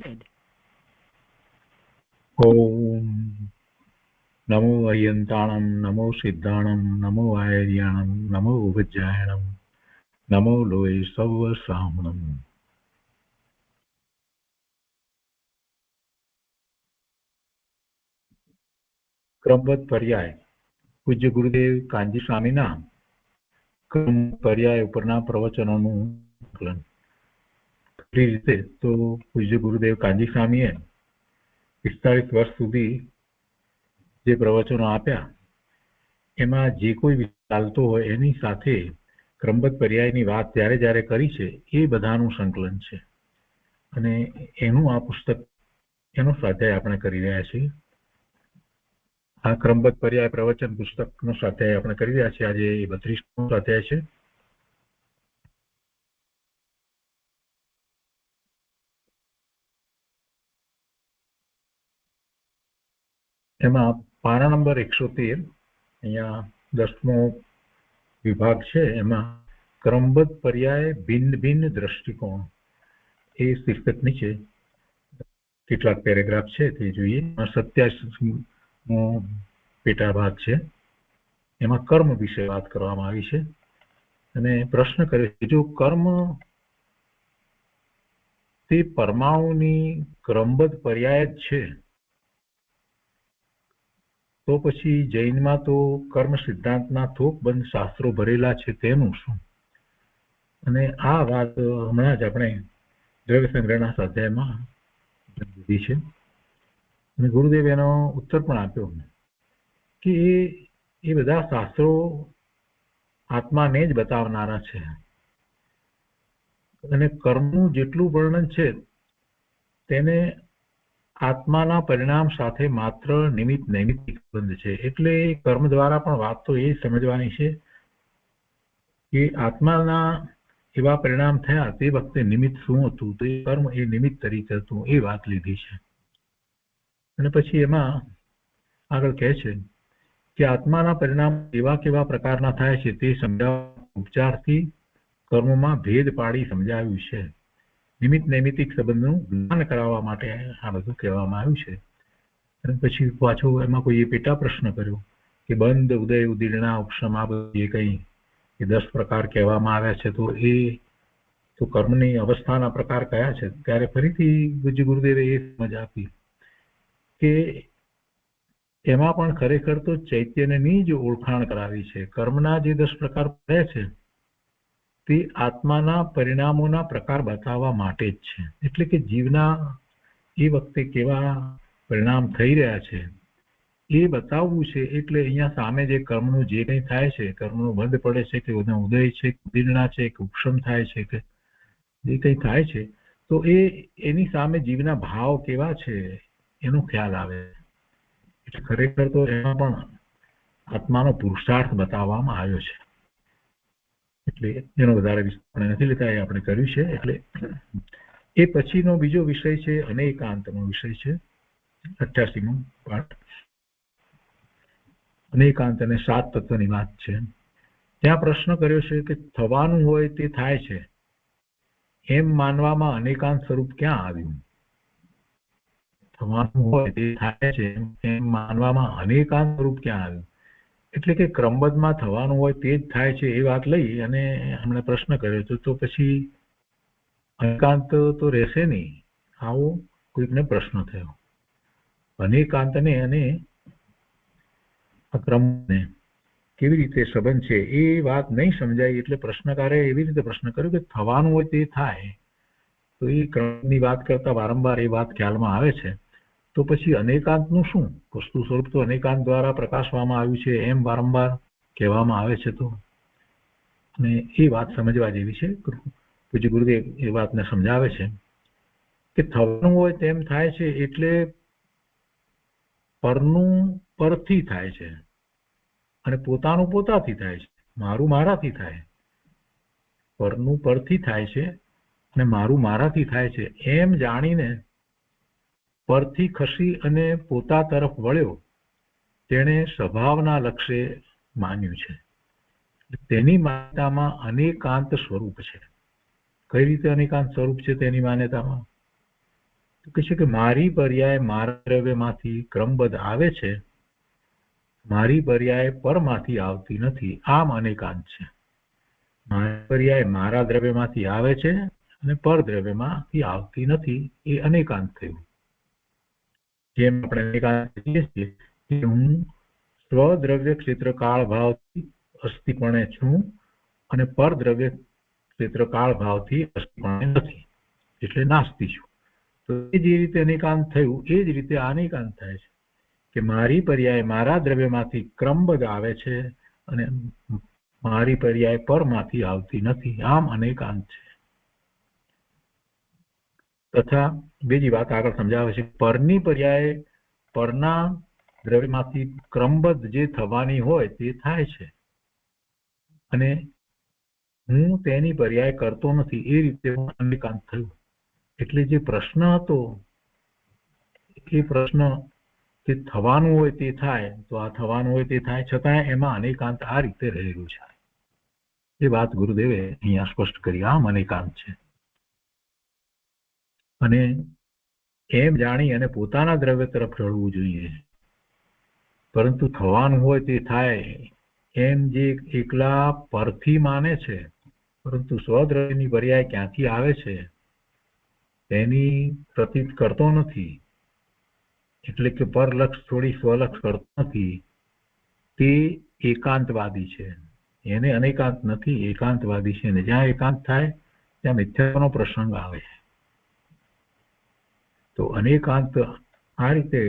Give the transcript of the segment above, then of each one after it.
ઓમ નમો અયંતાણમ, નમો સિદ્ધાણમ, નમો આયર્યાણમ, નમો ઉપજ્જાયણમ, નમો લોય સૌ સામણમ. ક્રમબદ્ધ પર્યાય પૂજ્ય ગુરુદેવ કાંજી સ્વામીના ક્રમ પર્યાય ઉપરના પ્રવચનોનું સંકલન. ખરી રીતે તો પૂજ્ય ગુરુદેવ કાંજી સ્વામીએ 45 વર્ષ સુધી જે પ્રવચનો આપ્યા એમાં જે કોઈ વિષય ચાલતો હોય એની સાથે ક્રમબદ્ધ પર્યાયની વાત જ્યારે જ્યારે કરી છે એ બધાનું સંકલન છે અને એનું આ પુસ્તક એનો સ્વાધ્યાય આપણે કરી રહ્યા છીએ. આ ક્રમબદ્ધ પર્યાય પ્રવચન પુસ્તકનો સ્વાધ્યાય આપણે કરી રહ્યા છીએ. આજે 32મો સ્વાધ્યાય છે. એમાં પાના નંબર 113 અહીંયા 10મો વિભાગ છે. એમાં ક્રમબદ્ધ પર્યાય ભિન્ન ભિન્ન દ્રષ્ટિકોણ એ શીર્ષક નીચે કેટલાક પેરેગ્રાફ છે તે જોઈએ. 87મો પેટા ભાગ છે. એમાં કર્મ વિશે વાત કરવામાં આવી છે અને પ્રશ્ન કર્યો છે જો કર્મ તે પરમાણુની ક્રમબદ્ધ પર્યાય જ છે તો પછી જૈનમાં તો કર્મ સિદ્ધાંતના થોકબંધ શાસ્ત્રો ભરેલા છે તેનું શું? અને આ વાત હમણાં જ આપણે દ્રવ્ય સંગ્રહના સ્વાધ્યાયમાં દીધી છે અને ગુરુદેવ એનો ઉત્તર પણ આપ્યો કે એ બધા શાસ્ત્રો આત્માને જ બતાવનારા છે અને કર્મનું જેટલું વર્ણન છે તેને આત્માના પરિણામ સાથે માત્ર નિમિત્ત નૈમિત્તિક સંબંધ છે. એટલે કર્મ દ્વારા પણ વાત તો એ સમજવાની છે કે આત્માના એવા પરિણામ થયા તે વખતે નિમિત્ત શું હતું તો એ કર્મ એ નિમિત્ત તરીકે હતું એ વાત લીધી છે. અને પછી એમાં આગળ કહે છે કે આત્માના પરિણામ એવા કેવા પ્રકારના થાય છે તે સમજાવવા ઉપચારથી કર્મમાં ભેદ પાડી સમજાવ્યું છે. નિમિત્ત નૈમિત્તિક સંબંધનું જ્ઞાન કરાવવા માટે આ બધું કહેવામાં આવ્યું છે. અને પછી પાછો એમાં કોઈ પેટા પ્રશ્ન કર્યો કે બંધ ઉદય ઉદીર્ણા ઉપશમ આ બધું જે કંઈ એ 10 પ્રકાર કહેવામાં આવ્યા છે તો એ તો કર્મની અવસ્થાના પ્રકાર કયા છે? ત્યારે ફરીથી પૂજ્ય ગુરુદેવે એ સમજ આપી કે એમાં પણ ખરેખર તો ચૈતન્યની જ ઓળખાણ કરાવી છે. કર્મના જે 10 પ્રકાર પડ્યા છે તે આત્માના પરિણામોના પ્રકાર બતાવવા માટે જ છે. એટલે કે જીવના એ વખતે કેવા પરિણામ થઈ રહ્યા છે એ બતાવવું છે. એટલે અહીંયા સામે જે કર્મનું જે કંઈ થાય છે, કર્મનો બંધ પડે છે કે ઉદય છે, ઉદીર્ણા છે કે ઉપશમ થાય છે કે જે કંઈ થાય છે તો એની સામે જીવના ભાવ કેવા છે એનો ખ્યાલ આવે. એટલે ખરેખર તો એમાં પણ આત્માનો પુરુષાર્થ બતાવવામાં આવ્યો છે. એટલે એનો વધારે આપણે નથી લેતા, એ આપણે કર્યું છે. એટલે એ પછીનો બીજો વિષય છે અનેકાંતનો વિષય છે. 88મો પાઠ અનેકાંત અને 7 તત્વની વાત છે. ત્યાં પ્રશ્ન કર્યો છે કે થવાનું હોય તે થાય છે એમ માનવામાં અનેકાંત સ્વરૂપ ક્યાં આવ્યું? થવાનું હોય તે થાય છે એમ માનવામાં અનેકાંત સ્વરૂપ ક્યાં આવ્યું? એટલે કે ક્રમબદ્ધમાં થવાનું હોય તે જ થાય છે એ વાત લઈ અને હમણાં પ્રશ્ન કર્યો તો પછી અનેકાંત તો રહેશે નહીં, આવો કોઈકને પ્રશ્ન થયો. અનેકાંતને અને ક્રમને કેવી રીતે સંબંધ છે એ વાત નહીં સમજાય. એટલે પ્રશ્નકારે એવી રીતે પ્રશ્ન કર્યો કે થવાનું હોય તે થાય તો એ ક્રમની વાત કરતા વારંવાર એ વાત ખ્યાલમાં આવે છે તો પછી અનેકાંતનું શું? વસ્તુ સ્વરૂપ તો અનેકાંત દ્વારા પ્રકાશવામાં આવ્યું છે એમ વારંવાર કહેવામાં આવે છે તો અને એ વાત સમજવા જેવી છે. પૂજ્ય ગુરુદેવ એ વાતને સમજાવે છે કે થવાનું હોય તેમ થાય છે એટલે પરનું પરથી થાય છે અને પોતાનું પોતાથી થાય છે, મારું મારાથી થાય. પરનું પરથી થાય છે અને મારું મારાથી થાય છે એમ જાણીને પરથી ખસી અને પોતા તરફ વળ્યો તેણે સ્વભાવના લક્ષ્ય માન્યું છે. તેની માન્યતામાં અનેકાંત સ્વરૂપ છે. કઈ રીતે અનેકાંત સ્વરૂપ છે તેની માન્યતામાં? તો કહે છે કે મારી પર્યાય મારા દ્રવ્યમાંથી ક્રમબદ્ધ આવે છે, મારી પર્યાય પરમાંથી આવતી નથી, આમ અનેકાંત છે. મારી પર્યાય મારા દ્રવ્યમાંથી આવે છે અને પરદ્રવ્યમાંથી આવતી નથી, એ અનેકાંત થયું. જેમ આપણે અનેકાંત કહીએ છીએ કે હું સ્વદ્રવ્ય ક્ષેત્ર કાળ ભાવથી અસ્થિપણે છું અને પરદ્રવ્ય ક્ષેત્ર કાળ ભાવથી અસ્થિપણે નથી, એટલે નાસ્તિ છું. તો એ જે રીતે અનેકાંત થયું એ જ રીતે અનેકાંત થાય છે કે મારી પર્યાય મારા દ્રવ્યમાંથી ક્રમબદ્ધ આવે છે અને મારી પર્યાય પરમાંથી આવતી નથી, આમ અનેકાંત છે. તથા બીજી વાત આગળ સમજાવે છે, પરની પર્યાય પરના દ્રવ્યમાંથી ક્રમબદ્ધ જે થવાની હોય તે થાય છે અને હું તેની પર્યાય કરતો નથી, એ રીતે અનેકાંત થયું. એટલે જે પ્રશ્ન હતો એ પ્રશ્ન કે થવાનું હોય તે થાય, તો આ થવાનું હોય તે થાય, છતાં એમાં અનેકાંત આ રીતે રહેલું છે. એ વાત ગુરુદેવે અહીંયા સ્પષ્ટ કરી, આમ અનેકાંત છે. અને એમ જાણી અને પોતાના દ્રવ્ય તરફ રળવું જોઈએ, પરંતુ થવાનું હોય તે થાય એમ જે એકલા પરથી માને છે, પરંતુ સ્વદ્રવ્યની પર્યાય ક્યાંથી આવે છે તેની પ્રતીત કરતો નથી, એટલે કે પરલક્ષ છોડી સ્વલક્ષ કરતો નથી, તે એકાંતવાદી છે. એને અનેકાંત નથી, એકાંતવાદી છે. ને જ્યાં એકાંત થાય ત્યાં મિથ્યાનો પ્રસંગ આવે. તો અનેકાંત આ રીતે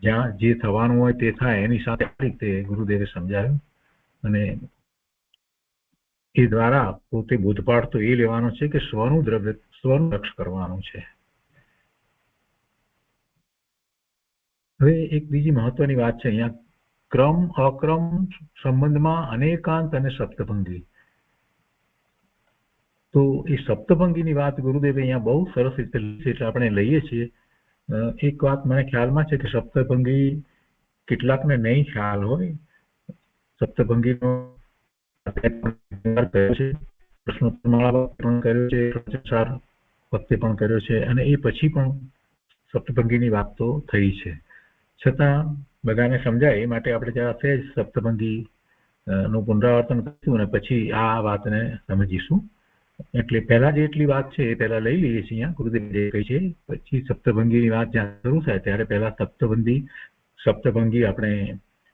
જ્યાં જે થવાનું હોય તે થાય એની સાથે આ રીતે ગુરુદેવે સમજાવ્યું. અને એ દ્વારા પોતે બોધપાઠ તો એ લેવાનો છે કે સ્વનું દ્રવ્ય સ્વનું લક્ષ કરવાનું છે. હવે એક બીજી મહત્વની વાત છે અહીંયા, ક્રમ અક્રમ સંબંધમાં અનેકાંત અને સપ્તભંગી. તો એ સપ્તભંગીની વાત ગુરુદેવે અહીંયા બહુ સરસ રીતે એટલે આપણે લઈએ છીએ. એક વાત મને ખ્યાલમાં છે કે સપ્તભંગી કેટલાકને નહીં ખ્યાલ હોય, સપ્તભંગીનો પ્રશ્નોત્તરમાળા પણ કર્યો છે, પ્રચાર વખતે પણ કર્યો છે, અને એ પછી પણ સપ્તભંગીની વાત તો થઈ છે. છતાં બધાને સમજાય એ માટે આપણે જરા સહેજ સપ્તભંગી નું પુનરાવર્તન કરીશું અને પછી આ વાતને સમજીશું. એટલે પહેલા જેટલી વાત છે એ પહેલા લઈ લઈએ છીએ અહીંયા ગુરુદેવ જે કહી છે, પછી સપ્તભંગીની વાત જ્યાં શરૂ થાય ત્યારે પહેલા સપ્તભંગી આપણે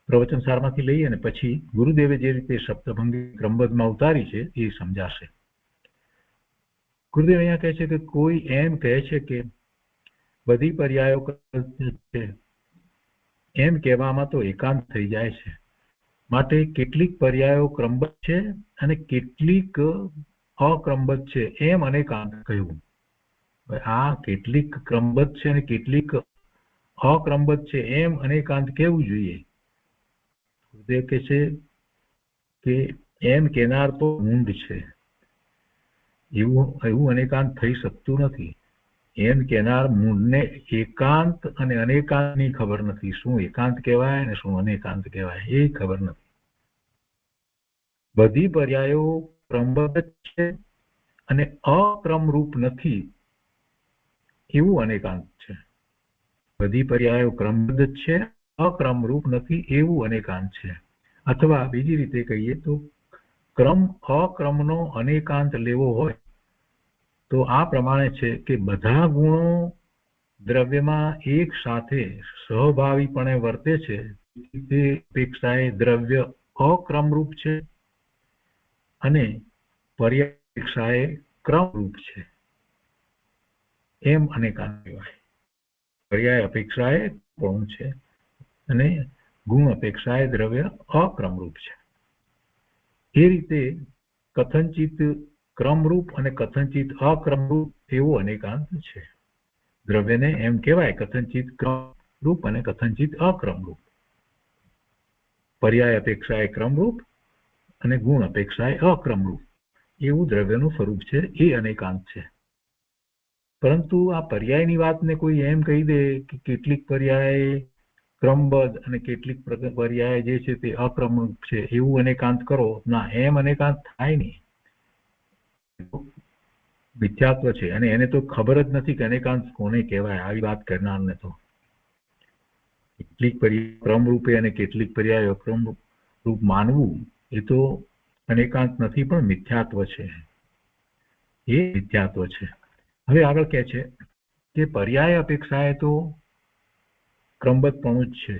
પ્રવચન સારમાંથી લઈએ અને પછી ગુરુદેવે જે રીતે સપ્તભંગી ક્રમબદ્ધમાં ઉતારી છે એ સમજાશે. ગુરુદેવ અહીંયા કહે છે કે કોઈ એમ કહે છે કે બધી પર્યાયો છે, એમ કહેવામાં તો એકાંત થઈ જાય છે. માટે કેટલીક પર્યાયો ક્રમબદ્ધ છે અને કેટલીક અક્રમબદ્ધ છે, એમ અનેકાંત કહ્યું. આ કેટલીક ક્રમબદ્ધ છે અને કેટલીક અક્રમબદ્ધ છે એમ અનેકાંત કેવું જોઈએ? ગુરુદેવ કહે છે કે એમ કહેનાર તો મૂંઢ છે, એવું અનેકાંત થઈ શકતું નથી. એમ કહેનાર મૂંઢને એકાંત અને અનેકાંતની ખબર નથી, શું એકાંત કહેવાય અને શું અનેકાંત કહેવાય એ ખબર નથી. બધી પર્યાયો ક્રમબદ્ધ છે અને અક્રમરૂપ નથી, એવું અનેકાંત છે. બધી પર્યાયો ક્રમબદ્ધ છે, અક્રમરૂપ નથી, એવું અનેકાંત છે. અથવા બીજી રીતે કહીએ તો ક્રમ અક્રમનો અનેકાંત લેવો હોય તો આ પ્રમાણે છે કે બધા ગુણો દ્રવ્યમાં એક સાથે સહભાવીપણે વર્તે છે, તે અપેક્ષાએ દ્રવ્ય અક્રમરૂપ છે અને પર્યાય અપેક્ષાએ ક્રમરૂપ છે, એમ અનેકાંત કહેવાય. પર્યાય અપેક્ષાએ ગુણ છે અને ગુણ અપેક્ષાએ દ્રવ્ય અક્રમરૂપ છે. એ રીતે કથનચિત ક્રમરૂપ અને કથનચિત અક્રમરૂપ એવો અનેકાંત છે. દ્રવ્યને એમ કહેવાય કથનચિત ક્રમરૂપ અને કથનચિત અક્રમરૂપ. પર્યાય અપેક્ષાએ ક્રમરૂપ અને ગુણ અપેક્ષાએ અક્રમરૂપ એવું દ્રવ્યનું સ્વરૂપ છે, એ અનેકાંત છે. પરંતુ આ પર્યાયની વાતને કોઈ એમ કહી દે કે કેટલીક પર્યાય ક્રમબદ્ધ અને કેટલીક પર્યાય જે છે તે અક્રમરૂપ છે, એવું અનેકાંત કરો ના, એમ અનેકાંત થાય નહીં. મિથ્યાત્વ છે અને એને તો ખબર જ નથી કે અનેકાંત કોને કહેવાય. આવી વાત કરનારને તો કેટલીક પર્યાય ક્રમ રૂપે અને કેટલીક પર્યાય અક્રમ રૂપ માનવું એ તો અનેકાંત નથી પણ મિથ્યાત્વ છે. એ મિથ્યાત્વ છે. હવે આગળ કહે છે કે પર્યાય અપેક્ષાએ તો ક્રમબદ્ધપણું જ છે,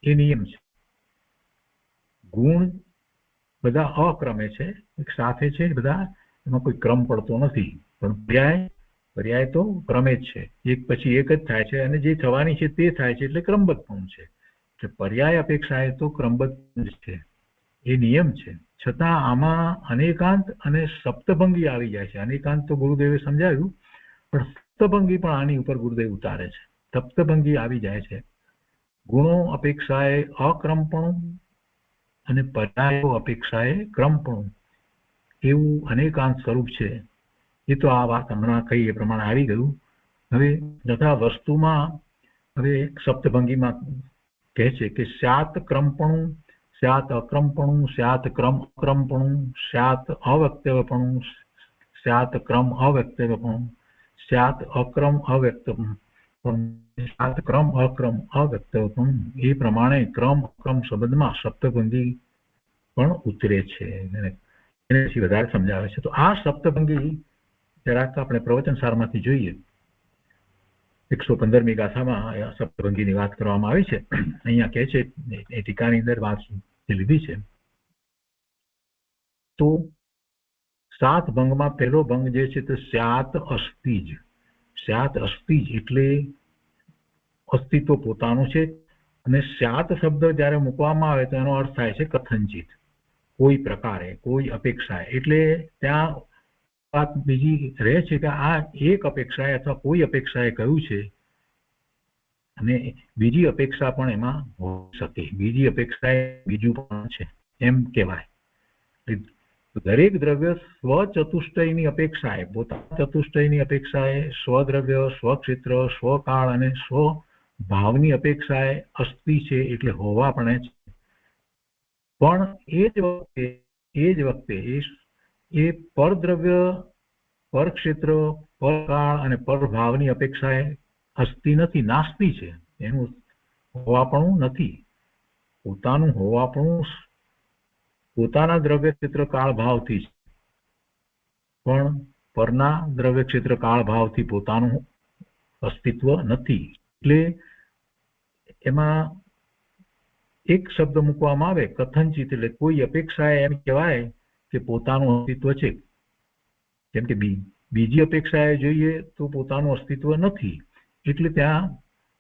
એ નિયમ છે. ગુણ બધા અક્રમે છે, એક સાથે છે, બધા એમાં કોઈ ક્રમ પડતો નથી. પણ પર્યાય તો ક્રમે જ છે, એક પછી એક જ થાય છે અને જે થવાની છે તે થાય છે, એટલે ક્રમબદ્ધપણું છે. એટલે પર્યાય અપેક્ષાએ તો ક્રમબદ્ધ જ છે, એ નિયમ છે. છતાં આમાં અનેકાંત અને સપ્તભંગી આવી જાય છે. અનેકાંત તો ગુરુદેવે સમજાવ્યું, પણ સપ્તભંગી પણ આની ઉપર ગુરુદેવ ઉતારે છે. સપ્તભંગી આવી જાય છે. ગુણો અપેક્ષાએ અક્રમપણું અને પર્યાયો અપેક્ષાએ ક્રમપણું, એવું અનેકાંત સ્વરૂપ છે. એ તો આ વાત હમણાં કહી એ પ્રમાણે આવી ગયું. હવે તથા વસ્તુમાં હવે સપ્તભંગીમાં કહે છે કે સ્યાત ક્રમપણું, સ્યાત અક્રમપણું, સ્યાત ક્રમ અક્રમપણું, સ્યાત અવ્યક્તવ્યપણું, સ્યાત ક્રમ અવ્યક્તવ્યપણું, સ્યાત અક્રમ અવ્યક્તપણું, સ્યાત ક્રમ અક્રમ અવ્યક્તવ્યપણું. એ પ્રમાણે ક્રમ અક્રમ શબ્દમાં સપ્તભંગી પણ ઉતરે છે. એનાથી વધારે સમજાવે છે. તો આ સપ્તભંગી જરાક આપણે પ્રવચન સારમાંથી જોઈએ. 115મી ગાથામાં સપ્તભંગીની વાત કરવામાં આવી છે. અહીંયા કહે છે, એ ટીકાની અંદર વાત લીધી છે. તો 7 ભંગમાં પહેલો ભંગ જે છે તે સ્યાત અસ્તિજ. સ્યાત અસ્તિજ એટલે અસ્તિત્વ પોતાનું છે. અને સ્યાત શબ્દ જ્યારે મૂકવામાં આવે તો એનો અર્થ થાય છે કથંચિત, કોઈ પ્રકારે, કોઈ અપેક્ષાએ. એટલે ત્યાં વાત બીજી રહે છે કે આ એક અપેક્ષાએ અથવા કોઈ અપેક્ષાએ કહ્યું છે, અને બીજી અપેક્ષા પણ એમાં હોઈ શકે. બીજી અપેક્ષાએ બીજું પણ છે એમ કહેવાય. દરેક દ્રવ્ય સ્વચતુષ્ટયની અપેક્ષાએ, પોતાના ચતુષ્ટયની અપેક્ષાએ, સ્વદ્રવ્ય, સ્વક્ષેત્ર, સ્વકાળ અને સ્વભાવની અપેક્ષાએ અસ્તિ છે, એટલે હોવા પણ છે. પણ એ જ વખતે એ પરદ્રવ્ય, પરક્ષેત્ર, પરકાળ અને પરભાવની અપેક્ષાએ અસ્તિ નથી, નાસ્તિ છે. એનું હોવાપણું નથી. પોતાનું હોવાપણું પોતાના દ્રવ્ય ક્ષેત્ર કાળ ભાવથી છે, પણ પરના દ્રવ્ય ક્ષેત્ર કાળ ભાવથી પોતાનું અસ્તિત્વ નથી. એટલે એમાં એક શબ્દ મૂકવામાં આવે કથંચિત, એટલે કોઈ અપેક્ષાએ એમ કહેવાય કે પોતાનું અસ્તિત્વ છે. કેમ કે બીજી અપેક્ષાએ જોઈએ તો પોતાનું અસ્તિત્વ નથી. એટલે ત્યાં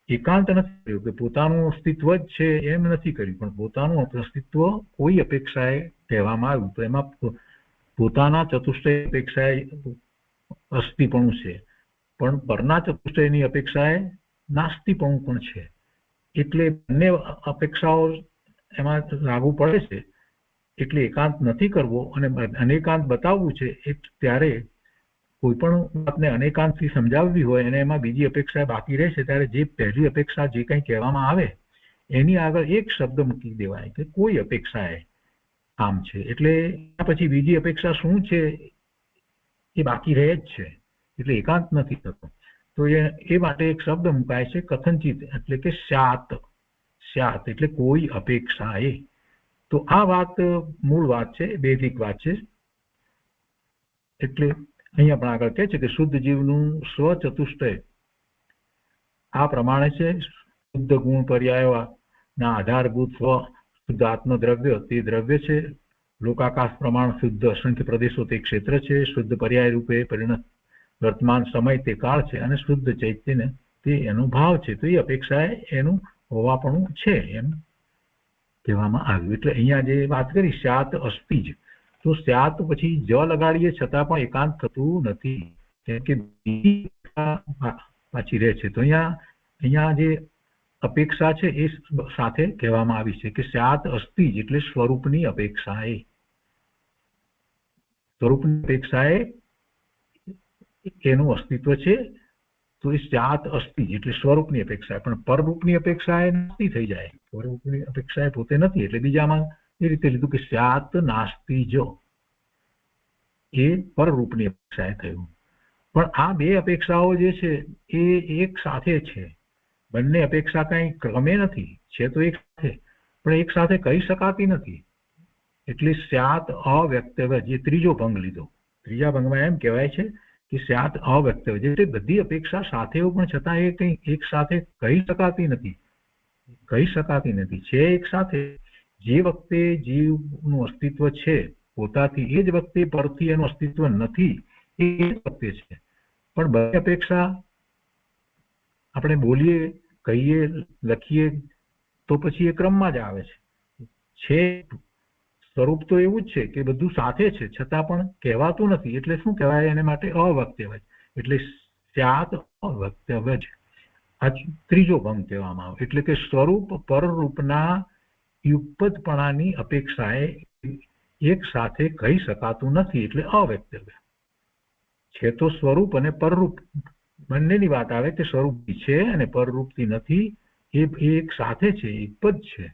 એકાંત નથી કર્યું કે પોતાનું અસ્તિત્વ જ છે એમ નથી કર્યું, પણ પોતાનું અસ્તિત્વ કોઈ અપેક્ષાએ કહેવામાં આવ્યું. તો એમાં પોતાના ચતુષ્ટય અપેક્ષાએ અસ્તિપણું છે, પણ પરના ચતુષ્ટયની અપેક્ષાએ નાસ્તિપણું પણ છે. એટલે બંને અપેક્ષાઓ એમાં લાગુ પડે છે. એટલે એકાંત નથી કરવો અને અનેકાંત બતાવવું છે. ત્યારે કોઈ પણ વાતને અનેકાંતથી સમજાવવી હોય અને એમાં બીજી અપેક્ષા બાકી રહેશે, ત્યારે જે પહેલી અપેક્ષા જે કંઈ કહેવામાં આવે એની આગળ એક શબ્દ મૂકી દેવાય કે કોઈ અપેક્ષાએ આમ છે. એટલે પછી બીજી અપેક્ષા શું છે એ બાકી રહે જ છે. એટલે એકાંત નથી થતો. તો એ માટે એક શબ્દ મુકાય છે કથંચિત, એટલે કે સ્યાત. સ્યાત એટલે કોઈ અપેક્ષાએ. તો આ વાત મૂળ વાત છે, બેઝિક વાત છે. એટલે અહીંયા પણ આગળ કહે છે કે શુદ્ધ જીવનું સ્વચતુષ્ટય આ પ્રમાણે છે. શુદ્ધ ગુણ પર્યાયોના આધારભૂત સ્વ શુદ્ધ આત્મદ્રવ્ય તે દ્રવ્ય છે. લોકાકાશ પ્રમાણ શુદ્ધ અસંખ્ય પ્રદેશો તે ક્ષેત્ર છે. શુદ્ધ પર્યાય રૂપે પરિણત વર્તમાન સમય તે કાળ છે, અને શુદ્ધ ચૈતન્ય તે એનો ભાવ છે. તો એ અપેક્ષાએ એનું હોવાપણું છે એમ કહેવામાં આવ્યું. એટલે અહીંયા જે વાત કરી સ્યાત અસ્તિ જ, તો સ્યાત પછી જ લગાડીએ છતાં પણ એકાંત થતું નથી, કેમ કે પાછી રહે છે. તો અહીંયા જે અપેક્ષા છે એ સાથે કહેવામાં આવી છે કે સ્યાત અસ્તિ જ એટલે સ્વરૂપની અપેક્ષાએ. સ્વરૂપની અપેક્ષાએ એનું અસ્તિત્વ છે. તો એ સ્યાત અસ્તિ એટલે સ્વરૂપની અપેક્ષા, પણ પરરૂપની અપેક્ષા એ નાસ્તિ થઈ જાય. સ્વરૂપની અપેક્ષા પોતે નથી. એટલે બીજામાં એ રીતે લીધું કે સ્યાત નાસ્તિ જો, એ પરરૂપની અપેક્ષાએ થયું. પણ આ બે અપેક્ષાઓ જે છે એ એક સાથે છે. બંને અપેક્ષા કઈ ક્રમે નથી, છે તો એક સાથે, પણ એક સાથે કહી શકાતી નથી. એટલે સ્યાત અવ્યક્તવ્ય, જે ત્રીજો ભંગ લીધો. ત્રીજા ભંગમાં એમ કહેવાય છે કે સ્યાત અવ્યક્તવ્ય, એટલે બધી અપેક્ષા સાથે પણ છતાં એ કઈ એક સાથે કહી શકાતી નથી. છે એક સાથે. જે વખતે જીવનું અસ્તિત્વ છે પોતાથી, એ જ વખતે પરથી એનું અસ્તિત્વ નથી, એ જ વખતે છે. પણ બધી અપેક્ષા આપણે બોલીએ, કહીએ, લખીએ તો પછી એ ક્રમમાં જ આવે છે. સ્વરૂપ તો એવું જ છે કે બધું સાથે છે છતાં પણ કહેવાતું નથી. એટલે શું કહેવાય? એને માટે અવક્તવ્ય. એટલે સ્યાત અવક્તવ્ય જ આ ત્રીજો ભંગ કહેવામાં આવે. એટલે કે સ્વરૂપ પરરૂપના યુગપદપણાની અપેક્ષાએ એક સાથે કહી શકાતું નથી, એટલે અવ્યક્તવ્ય છે. તો સ્વરૂપ અને પરરૂપ બંનેની વાત આવે કે સ્વરૂપથી છે અને પરરૂપથી નથી, એ એક સાથે છે, યુગપદ છે,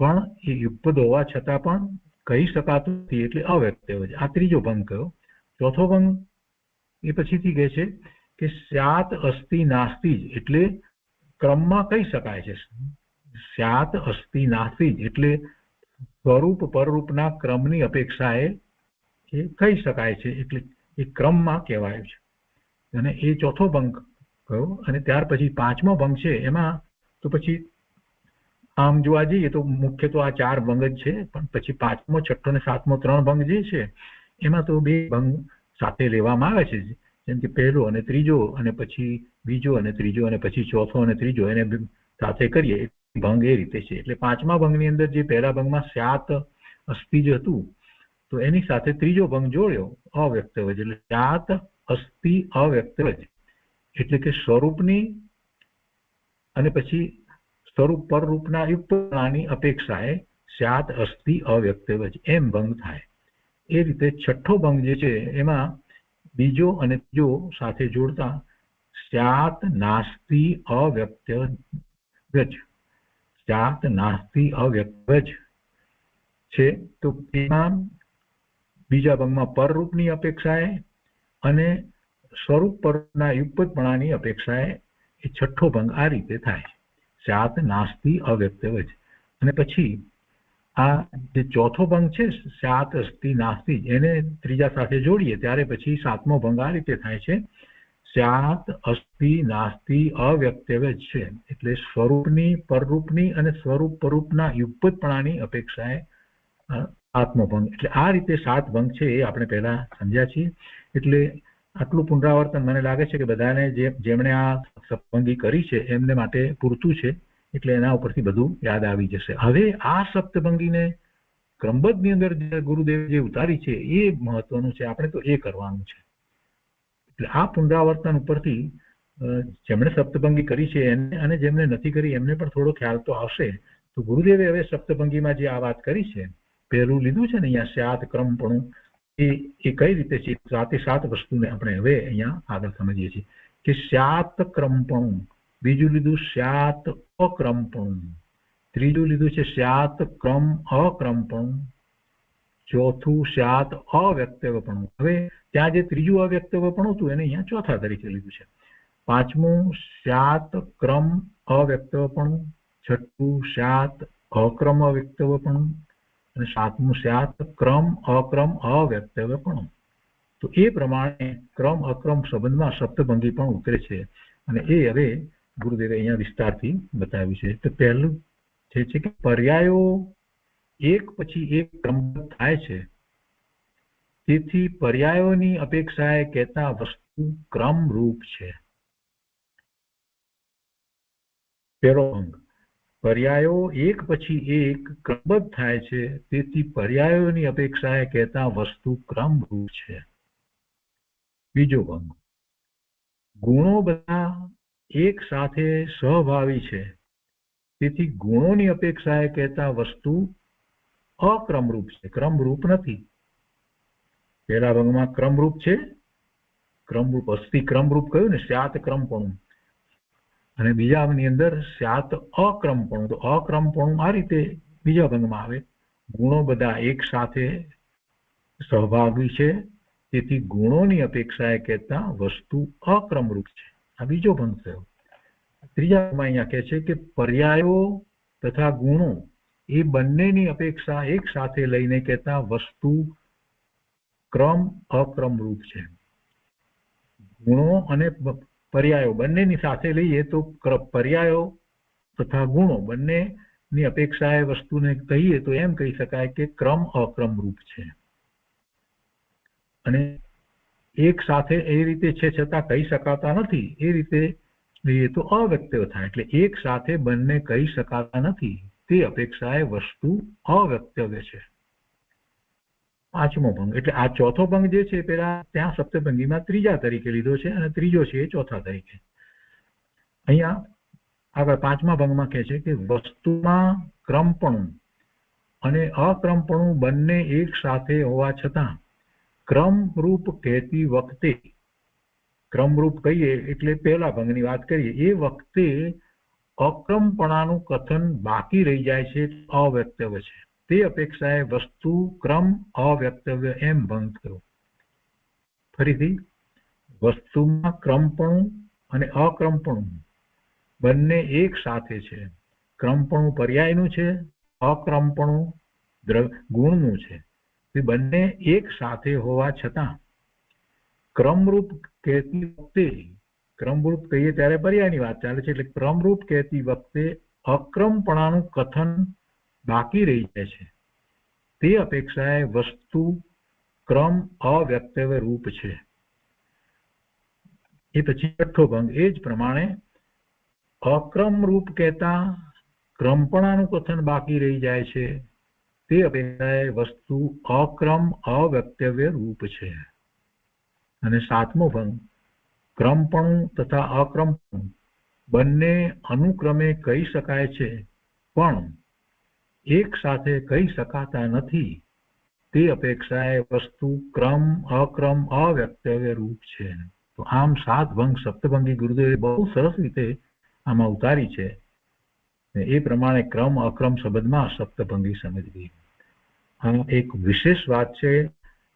પણ એ યુગપદ હોવા છતાં પણ કહી શકાતું નથી, એટલે અવ્યક્તવ્ય છે. આ ત્રીજો ભંગ કયો. ચોથો ભંગ એ પછીથી કહે છે કે સ્યાત અસ્તિ નાસ્તિ, એટલે ક્રમમાં કહી શકાય છે. સ્યાત અસ્તિ નાસ્તિ એટલે સ્વરૂપ પરરૂપના ક્રમની અપેક્ષાએ એ કહી શકાય છે, એટલે એ ક્રમમાં કહેવાય છે. અને એ ચોથો ભંગ કયો. અને ત્યાર પછી પાંચમો ભંગ છે. એમાં તો પછી આમ જોવા જઈએ તો મુખ્ય તો આ ચાર ભંગ જ છે, પણ પછી પાંચમો, છઠ્ઠો અને સાતમો ત્રણ ભંગ જે છે એમાં તો બે ભંગ સાથે લેવામાં આવે છે. જેમ કે પહેલો અને ત્રીજો, અને પછી બીજો અને ત્રીજો, અને પછી ચોથો અને ત્રીજો, એને સાથે કરીએ ભંગ એ રીતે છે. એટલે પાંચમા ભંગની અંદર જે પહેલા ભંગમાં સ્યાત અસ્તિ જ હતું, તો એની સાથે ત્રીજો ભંગ જોડ્યો અવ્યક્તવ્ય, એટલે સ્યાત અસ્તિ અવ્યક્તવ્ય, એટલે કે સ્વરૂપની અને પછી સ્વરૂપ પરરૂપના યુક્તપણાની અપેક્ષાએ સ્યાત અસ્તિ અવ્યક્તવ્ય એમ ભંગ થાય. એ રીતે છઠ્ઠો ભંગ જે છે એમાં બીજો અને ત્રીજો સાથે જોડતા સ્યાત નાસ્તિ અવ્યક્તવ્ય, સ્યાત નાસ્તિ અવ્યક્તવ્ય છે. તો એમાં બીજા ભંગમાં પરરૂપની અપેક્ષાએ અને સ્વરૂપ પરના યુગપદપણાની અપેક્ષાએ એ છઠ્ઠો ભંગ આ રીતે થાય, સ્યાત નાસ્તિ અવ્યક્તવ્ય. અને પછી આ જે ચોથો ભંગ છે સ્યાત અસ્તિ નાસ્તિ, એને ત્રીજા સાથે જોડીએ ત્યારે પછી સાતમો ભંગ આ રીતે થાય છે, સ્યાત અસ્તિ નાસ્તિ અવ્યક્તવ્ય છે. એટલે સ્વરૂપની પરરૂપની અને સ્વરૂપ પરરૂપના યુગપદપણાની અપેક્ષાએ આત્મો ભંગ. એટલે આ રીતે સાત ભંગ છે એ આપણે પહેલા સમજ્યા છીએ. એટલે આટલું પુનરાવર્તન મને લાગે છે કે બધાને જેમણે આ સપ્તભંગી કરી છે એમને માટે પૂરતું છે. એટલે એના ઉપરથી બધું યાદ આવી જશે. હવે આ સપ્તભંગીને ક્રમબદ્ધની અંદર ગુરુદેવ જે ઉતારી છે એ મહત્વનું છે, આપણે તો એ કરવાનું છે. એટલે આ પુનરાવર્તન ઉપરથી જેમણે સપ્તભંગી કરી છે અને જેમને નથી કરી એમને પણ થોડો ખ્યાલ તો આવશે. તો ગુરુદેવે હવે સપ્તભંગીમાં જે આ વાત કરી છે, પહેલું લીધું છે ને અહીંયા સ્યાત ક્રમપણું, એ કઈ રીતે છે, સાતે સાત વસ્તુને આપણે હવે અહીંયા આગળ સમજીએ છીએ કે સ્યાત ક્રમપણું. બીજું લીધું સ્યાત અક્રમપણું, ત્રીજું લીધું છે સ્યાત ક્રમ અક્રમપણું, ચોથું સ્યાત અવ્યક્તવ્યપણું. હવે ત્યાં જે ત્રીજું અવ્યક્તવ્યપણું હતું એને અહીંયા ચોથા તરીકે લીધું છે. પાંચમું સ્યાત ક્રમ અવ્યક્તવ્યપણું, છઠ્ઠું સ્યાત અક્રમ અવ્યક્તવ્યપણું, અને સાતમું સ્યાત ક્રમ અક્રમ અવ્યક્તવ્યપણું. તો એ પ્રમાણે ક્રમ અક્રમ સંબંધમાં સપ્તભંગી પણ ઉતરે છે, અને એ હવે ગુરુદેવે અહીંયા વિસ્તારથી બતાવ્યું છે. તો પહેલું છે કે પર્યાયો એક પછી એક ક્રમબદ્ધ થાય છે, તેથી પર્યાયોની અપેક્ષાએ કહેતા વસ્તુ ક્રમરૂપ છે. પહેલો ભંગ, પર્યાયો એક પછી એક ક્રમબદ્ધ થાય છે, તેથી પર્યાયોની અપેક્ષાએ કહેતા વસ્તુ ક્રમરૂપ છે. બીજો ભંગ, ગુણો બધા એક સાથે સહભાવી છે, તેથી ગુણોની અપેક્ષાએ કહેતા વસ્તુ અક્રમરૂપ છે, ક્રમરૂપ નથી. પહેલા ભંગમાં ક્રમરૂપ છે, ક્રમરૂપ અસ્તિ ક્રમરૂપ કહ્યું ને, સ્યાત ક્રમપણું, અને બીજાની અંદર સ્યાત અક્રમપણું. તો અક્રમપણું આ રીતે બીજા ભંગમાં આવે, ગુણો બધા એક સાથે સહભાગી છે તેથી ગુણોની અપેક્ષાએ કહેતા વસ્તુ અક્રમરૂપ છે. આ બીજો ભંગ થયો. ત્રીજા ભાગમાં અહીંયા કહે છે કે પર્યાયો તથા ગુણો એ બંનેની અપેક્ષા એક સાથે લઈને કહેતા વસ્તુ ક્રમ અક્રમરૂપ છે. ગુણો અને પર્યાયો બંનેની સાથે લઈએ તો પર્યાયો તથા ગુણો બંનેની અપેક્ષાએ વસ્તુને કહીએ તો એમ કહી શકાય કે ક્રમ અક્રમરૂપ છે. અને એક સાથે એ રીતે છે છતાં કહી શકાતા નથી, એ રીતે લઈએ તો અવ્યક્તવ્ય થાય. એટલે એક સાથે બંને કહી શકાતા નથી તે અપેક્ષાએ વસ્તુ અવ્યક્તવ્ય છે. પાંચમો ભંગ. એટલે આ ચોથો ભંગ જે છે પેલા ત્યાં સપ્તભંગીમાં ત્રીજા તરીકે લીધો છે અને ત્રીજો છે એ ચોથા તરીકે. અહીંયા આગળ પાંચમા ભંગમાં કહે છે કે વસ્તુમાં ક્રમપણું અને અક્રમપણું બંને એક સાથે હોવા છતાં ક્રમરૂપ કહેતી વખતે, ક્રમરૂપ કહીએ એટલે પહેલા ભંગની વાત કરીએ, એ વખતે અક્રમપણાનું કથન બાકી રહી જાય છે, અવ્યક્તવ્ય છે. તે અપેક્ષાએ વસ્તુ ક્રમ અવ્યક્તવ્ય એમ ભંગ થયો. ફરીથી, વસ્તુમાં ક્રમપણું અને અક્રમપણું બંને એક સાથે છે. ક્રમપણું પર્યાયનું છે, અક્રમપણું ગુણનું છે. તે બંને એક સાથે હોવા છતાં ક્રમરૂપ કહેતી વખતે, ક્રમરૂપ કહીએ ત્યારે પર્યાયની વાત ચાલે છે, એટલે ક્રમરૂપ કહેતી વખતે અક્રમપણાનું કથન બાકી રહી જાય છે. તે અપેક્ષાએ વસ્તુ ક્રમ અવ્યક્તવ્ય રૂપ છે. એ પછી છઠ્ઠો ભંગ એ જ પ્રમાણે અક્રમ રૂપ કહેતા ક્રમપણાનું કથન બાકી રહી જાય છે. તે અપેક્ષાએ વસ્તુ અક્રમ અવ્યક્તવ્ય રૂપ છે. અને સાતમો ભંગ ક્રમપણું તથા અક્રમપણું બંને અનુક્રમે કહી શકાય છે પણ એક સાથે કહી શકાતા નથી. તે અપેક્ષાએ વસ્તુ ક્રમ અક્રમ અવ્યક્તવ્ય રૂપ છે. તો આમ સાત ભંગ સપ્તભંગી ગુરુદેવે બહુ સરસ રીતે આમાં ઉતારી છે. એ પ્રમાણે ક્રમ અક્રમ શબ્દમાં સપ્તભંગી સમજવી. આ એક વિશેષ વાત છે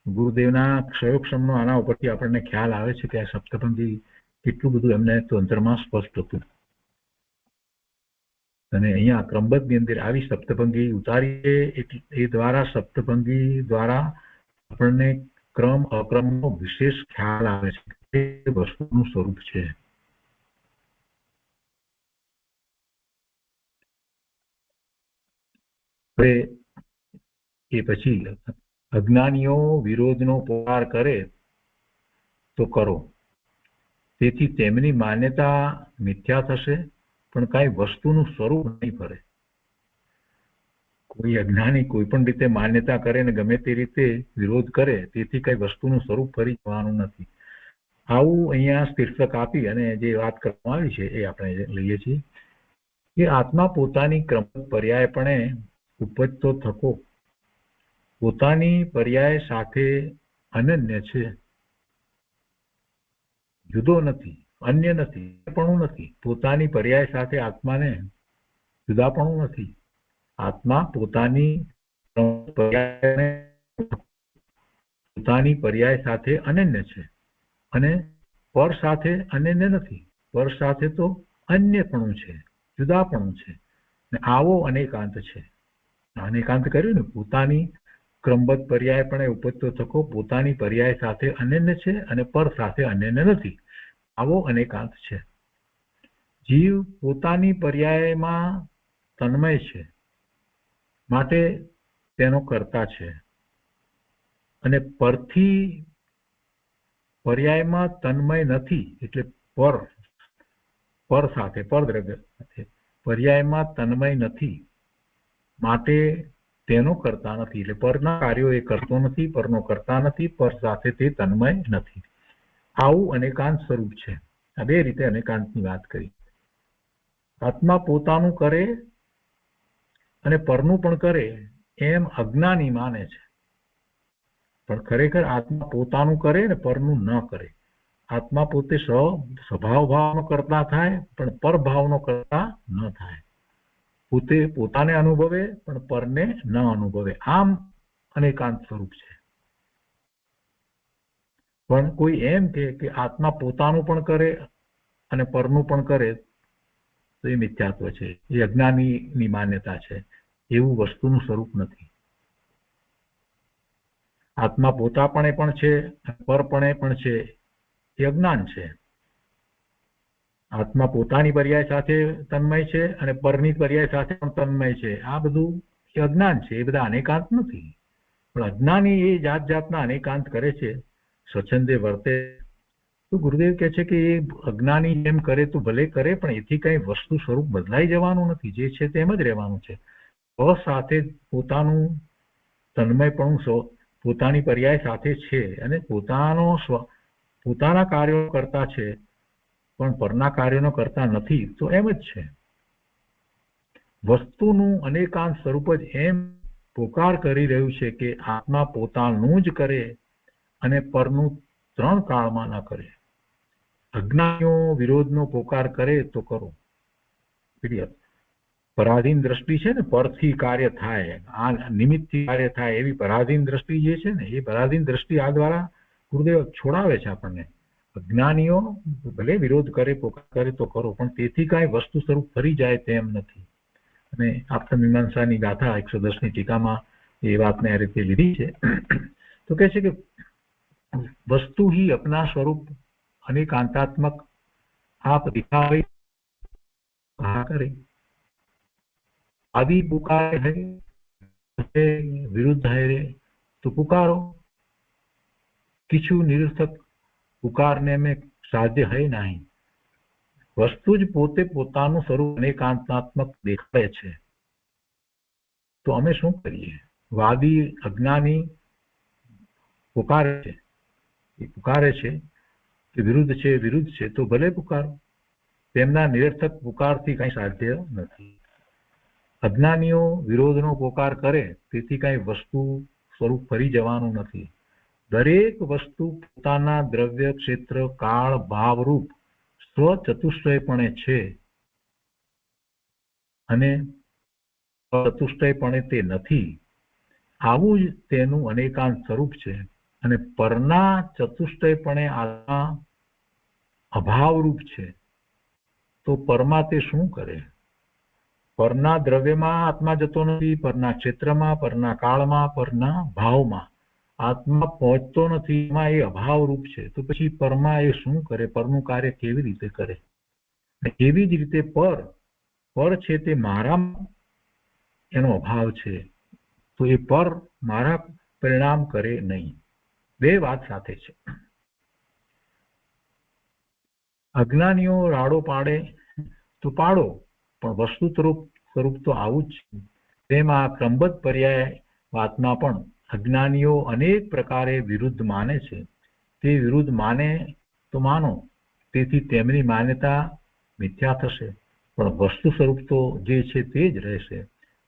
ગુરુદેવના ક્ષયોક્ષમનો. આના ઉપરથી આપણને ખ્યાલ આવે છે કે આ સપ્તભંગી કેટલું બધું એમને તંત્રમાં સ્પષ્ટ હતું. અને અહીંયા ક્રમબદ્ધની અંદર આવી સપ્તભંગી ઉતારી એ દ્વારા સપ્તભંગી દ્વારા આપણને ક્રમ અક્રમનો વિશેષ ખ્યાલ આવે છે કે વસ્તુનું સ્વરૂપ છે. હવે એ પછી અજ્ઞાનીઓ વિરોધનો પોકાર કરે તો કરો, તેથી તેમની માન્યતા મિથ્યા થશે પણ કાંઈ વસ્તુનું સ્વરૂપ નહીં ફરે. કોઈ અજ્ઞાની કોઈ પણ રીતે માન્યતા કરે ને ગમે તે રીતે વિરોધ કરે તેથી કઈ વસ્તુનું સ્વરૂપ ફરી જવાનું નથી. આવું અહીંયા શીર્ષક આપી અને જે વાત કરવામાં આવી છે એ આપણે લઈએ છીએ કે આત્મા પોતાની ક્રમ પર્યાયપણે ઉપજતો થકો પોતાની પર્યાય સાથે અનન્ય છે, જુદો નથી, અન્ય નથી, પણ નથી. પોતાની પર્યાય સાથે આત્માને જુદાપણું નથી. આત્મા પોતાની પર્યાય સાથે અનન્ય છે અને પર સાથે અનન્ય નથી. પર સાથે તો અન્યપણું છે, જુદાપણું છે. આવો અનેકાંત છે. અનેકાંત કર્યું ને, પોતાની ક્રમબદ્ધ પર્યાય પણ ઉપજતો થકો પોતાની પર્યાય સાથે અનન્ય છે અને પર સાથે અનન્ય નથી. આવો અનેકાંત છે. જીવ પોતાની પર્યાયમાં તન્મય છે માટે તેનો કર્તા છે અને પરથી પર્યાયમાં તન્મય નથી એટલે પર સાથે પરદ્રવ્ય સાથે પર્યાયમાં તન્મય નથી માટે તેનો કરતા નથી. એટલે પરના કાર્યો એ કરતો નથી, પરનો કરતા નથી, પર સાથે તે તન્મય નથી. આવું અનેકાંત સ્વરૂપ છે. આ બે રીતે અનેકાંતની વાત કરી. આત્મા પોતાનું કરે અને પરનું પણ કરે એમ અજ્ઞાની માને છે, પણ ખરેખર આત્મા પોતાનું કરે ને પરનું ન કરે. આત્મા પોતે સ્વભાવ ભાવનો કરતા થાય પણ પર ભાવનો કરતા ન થાય. પોતે પોતાને અનુભવે પણ પરને ન અનુભવે. આમ અનેકાંત સ્વરૂપ છે. પણ કોઈ એમ કે આત્મા પોતાનું પણ કરે અને પરનું પણ કરે તો એ મિથ્યાત્વ છે, એ અજ્ઞાનીની માન્યતા છે. એવું વસ્તુનું સ્વરૂપ નથી. આત્મા પોતાપણે પણ છે, પરપણે પણ છે, એ અજ્ઞાન છે. આત્મા પોતાની પર્યાય સાથે તન્મય છે અને પરની પર્યાય સાથે પણ તન્મય છે. આ બધું એ અજ્ઞાન છે. એ બધા અનેકાંત નથી. પણ અજ્ઞાની એ જાત જાતના અનેકાંત કરે છે, સ્વચ્છંદે વર્તે. તો ગુરુદેવ કહે છે કે એ અજ્ઞાની જેમ કરે તો ભલે કરે, પણ એથી કઈ વસ્તુ સ્વરૂપ બદલાઈ જવાનું નથી. જે છે તેમ જ રહેવાનું છે. સાથે પોતાનું તન્મયપણું પોતાની પર્યાય સાથે છે અને પોતાના કાર્યો કરતા છે, પણ પરના કાર્યોનો કરતા નથી. તો એમ જ છે. વસ્તુનું અનેકાંત સ્વરૂપ જ એમ પોકાર કરી રહ્યું છે કે આત્મા પોતાનું જ કરે અને પરનું 3 કાળમાં ન કરે. અજ્ઞાનીઓ વિરોધનો પોકાર કરે તો કરો. પરાધીન દ્રષ્ટિ છે ને, પરથી કાર્ય થાય, આ નિમિત્તથી કાર્ય થાય, એવી પરાધીન દ્રષ્ટિ જે છે ને, એ પરાધીન દ્રષ્ટિ આ દ્વારા ગુરુદેવ છોડાવે છે આપણને. અજ્ઞાનીઓ ભલે વિરોધ કરે, પોકાર કરે તો કરો, પણ તેથી કાંઈ વસ્તુ સ્વરૂપ ફરી જાય તેમ નથી. અને આપ્તમીમાંસાની ગાથા 110ની ટીકામાં એ વાતને આ રીતે લીધી છે. તો કહે છે કે વસ્તુ ही अपना स्वरूप अनेकांतात्मक आप दिखावे करे आदि पुकार है विरुद्ध है रे तो पुकारो किछु निरर्थक पुकारने में साध्य है नहीं. वस्तु ज पोते पोताનું સ્વરૂપ અનેકાંતાત્મક દેખાય છે. તો અમે શું કરીએ? વાદી અજ્ઞાની પુકારે છે, એ પુકારે છે કે વિરુદ્ધ છે તો ભલે પુકારો. તેમના નિરર્થક પુકારથી કંઈ સાધ્ય નથી. અજ્ઞાનીઓ વિરોધનો પોકાર કરે તેથી કંઈ વસ્તુ સ્વરૂપ ફરી જવાનું નથી. દરેક વસ્તુ પોતાના દ્રવ્ય ક્ષેત્ર કાળ ભાવરૂપ સ્વચતુષ્ટયપણે છે અને ચતુષ્ટયપણે તે નથી. આવું જ તેનું અનેકાંત સ્વરૂપ છે. અને પરના ચતુષ્ટયપણે આત્મા અભાવરૂપ છે. તો પરમાં તે શું કરે? પરના દ્રવ્યમાં આત્મા જતો નથી, પરના ક્ષેત્રમાં, પરના કાળમાં, પરના ભાવમાં આત્મા પહોંચતો નથી. એમાં એ અભાવરૂપ છે. તો પછી પરમાં એ શું કરે? પરનું કાર્ય કેવી રીતે કરે? એવી જ રીતે પર છે તે મારામાં એનો અભાવ છે. તો એ પર મારા પરિણામ કરે નહીં. બે વાત સાથે છે. અજ્ઞાનીઓ રાડો પાડે તો પાડો, પણ વસ્તુ સ્વરૂપ તો આવું જ છે. તેમાં ક્રમબદ્ધ પર્યાય વાતમાં પણ અજ્ઞાનીઓ અનેક પ્રકારે વિરુદ્ધ માને છે. તે વિરુદ્ધ માને તો માનો, તેથી તેમની માન્યતા મિથ્યા થશે. પણ વસ્તુ સ્વરૂપ તો જે છે તે જ રહેશે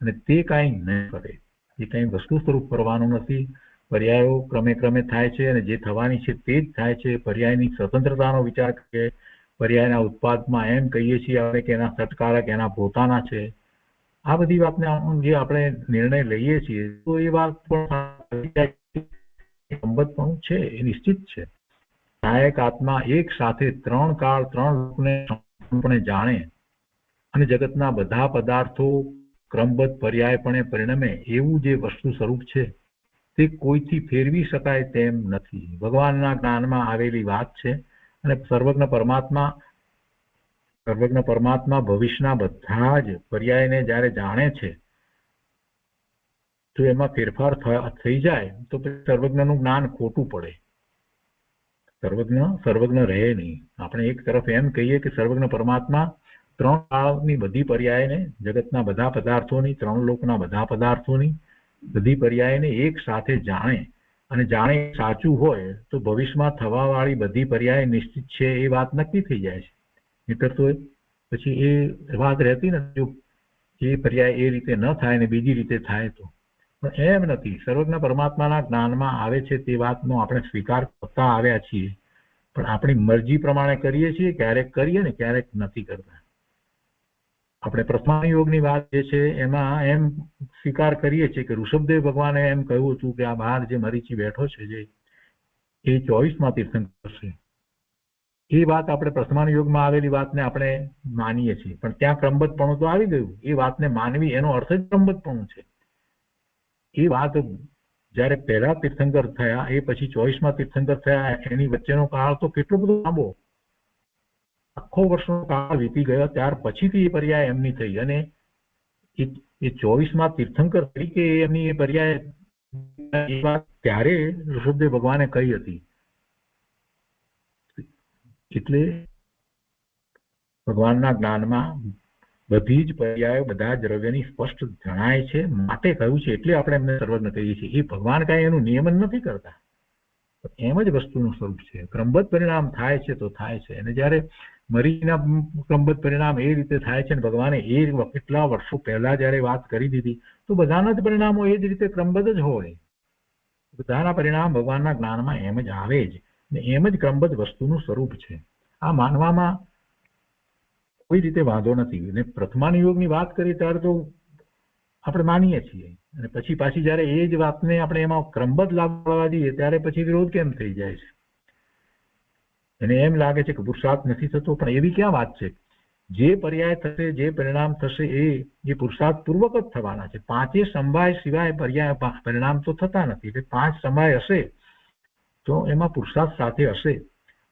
અને તે કાંઈ ન કરે. એ કંઈ વસ્તુ સ્વરૂપ કરવાનું નથી. પર્યાયો ક્રમે ક્રમે થાય છે અને જે થવાની છે તે જ થાય છે. પર્યાયની સ્વતંત્રતાનો વિચાર કરીએ, પર્યાયના ઉત્પાદમાં એમ કહીએ છીએ આપણે કે એના સત્કારક એના પોતાના છે. આ બધી વાતને જે આપણે નિર્ણય લઈએ છીએ તો એ વાત પણ છે, એ નિશ્ચિત છે. નાયક આત્મા એક સાથે 3 કાળ 3 લોકને સંપૂર્ણપણે જાણે અને જગતના બધા પદાર્થો ક્રમબદ્ધ પર્યાયપણે પરિણમે એવું જે વસ્તુ સ્વરૂપ છે તે કોઈથી ફેરવી શકાય તેમ નથી. ભગવાનના જ્ઞાનમાં આવેલી વાત છે. અને સર્વજ્ઞ પરમાત્મા ભવિષ્યના બધા જ પર્યાયને જ્યારે જાણે છે તો એમાં ફેરફાર થઈ જાય તો પછી સર્વજ્ઞનું જ્ઞાન ખોટું પડે. સર્વજ્ઞ રહે નહીં. આપણે એક તરફ એમ કહીએ કે સર્વજ્ઞ પરમાત્મા 3 કાળની બધી પર્યાયને, જગતના બધા પદાર્થોની, 3 લોકના બધા પદાર્થોની બધી પર્યાયને એક સાથે જાણે અને જાણે સાચું હોય તો ભવિષ્યમાં થવા વાળી બધી પર્યાય નિશ્ચિત છે એ વાત નક્કી થઈ જાય છે. નહીંતર તો પછી એ વાત રહેતી નથી. જો એ પર્યાય એ રીતે ન થાય ને બીજી રીતે થાય તો. પણ એમ નથી. સર્વજ્ઞ પરમાત્માના જ્ઞાનમાં આવે છે તે વાતનો આપણે સ્વીકાર કરતા આવ્યા છીએ, પણ આપણી મરજી પ્રમાણે કરીએ છીએ. ક્યારેક કરીએ ને ક્યારેક નથી કરતા. આપણે પ્રથમા યોગની વાત જે છે એમાં એમ સ્વીકાર કરીએ છીએ કે ઋષભદેવ ભગવાને એમ કહ્યું હતું કે આ બહાર જે મરીચી બેઠો છે, જે એ 24માં તીર્થંકર છે. એ વાત આપણે પ્રથમાન યોગમાં આવેલી વાતને આપણે માનીએ છીએ, પણ ત્યાં ક્રમબદ્ધપણું તો આવી ગયું. એ વાતને માનવી એનો અર્થ જ ક્રમબદ્ધપણું છે. એ વાત જયારે પહેલા તીર્થંકર થયા, એ પછી 24માં તીર્થંકર થયા, એની વચ્ચેનો કાળ તો કેટલો બધો લાંબો, આખો વર્ષનો કાળ વીતી ગયો. ત્યાર પછીથી એ પર્યાય એમની થઈ, અને એ 24માં તીર્થંકર તરીકે એમની એ પર્યાય એ વાત ત્યારે ઋષભદેવ ભગવાને કહી હતી. એટલે ભગવાનના જ્ઞાનમાં બધી જ પર્યાયો બધા દ્રવ્યની સ્પષ્ટ જણાય છે, માટે કહ્યું છે, એટલે આપણે એમને સર્વજ્ઞ કહીએ છીએ. એ ભગવાન કાંઈ એનું નિયમન નથી કરતા, એમ જ વસ્તુનું સ્વરૂપ છે. ક્રમબદ્ધ પરિણામ થાય છે તો થાય છે, અને જયારે મરીના ક્રમબદ્ધ પરિણામ એ રીતે થાય છે, ને ભગવાને એ કેટલા વર્ષો પહેલા જયારે વાત કરી દીધી, તો બધાના જ પરિણામો એ જ રીતે ક્રમબદ્ધ જ હોય. બધાના પરિણામ ભગવાનના જ્ઞાનમાં એમ જ આવે જ, ને એમ જ ક્રમબદ્ધ વસ્તુનું સ્વરૂપ છે. આ માનવામાં કોઈ રીતે વાંધો નથી. અને પ્રથમાન યોગની વાત કરીએ ત્યારે તો આપણે માનીએ છીએ, અને પછી પાછી જયારે એ જ વાતને આપણે એમાં ક્રમબદ્ધ લાગુ કરવા દઈએ ત્યારે પછી વિરોધ કેમ થઈ જાય છે. અને એમ લાગે છે કે પુરુષાર્થ નથી થતો, પણ એવી ક્યાં વાત છે. જે પર્યાય થશે, જે પરિણામ થશે, એ પુરુષાર્થ પૂર્વક જ થવાના છે. પાંચે સમવાય સિવાય પર્યાય પરિણામ તો થતા નથી. એટલે 5 સમવાય હશે તો એમાં પુરુષાર્થ સાથે હશે,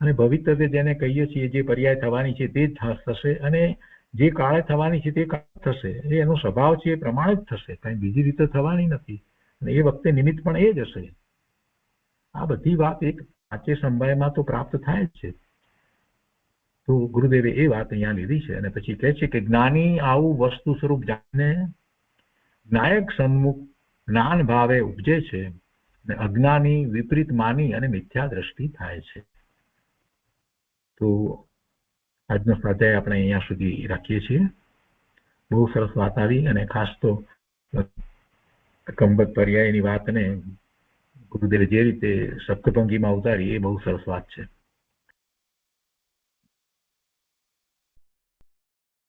અને ભવિતવ્ય જેને કહીએ છીએ, જે પર્યાય થવાની છે તે જ થશે, અને જે કાળે થવાની છે તે કાળ થશે. એનો સ્વભાવ છે એ પ્રમાણે જ થશે, કઈ બીજી રીતે થવાની નથી. અને એ વખતે નિમિત્ત પણ એ જ હશે. આ બધી વાત એક પાંચે સમવાયમાં તો પ્રાપ્ત થાય જ છે. તો ગુરુદેવે એ વાત અહીંયા લીધી છે, અને પછી કહે છે કે જ્ઞાની આવું વસ્તુ સ્વરૂપ જાણીને જ્ઞાયક સન્મુખ જ્ઞાન ભાવે ઉપજે છે, અને અજ્ઞાની વિપરીત માની અને મિથ્યા દ્રષ્ટિ થાય છે. તો આજનો સ્વાધ્યાય આપણે અહીંયા સુધી રાખીએ છીએ. બહુ સરસ વાત આવી, અને ખાસ તો ક્રમબદ્ધ પર્યાયની વાતને ગુરુદેવે જે રીતે સપ્તભંગીમાં ઉતારી, એ બહુ સરસ વાત છે.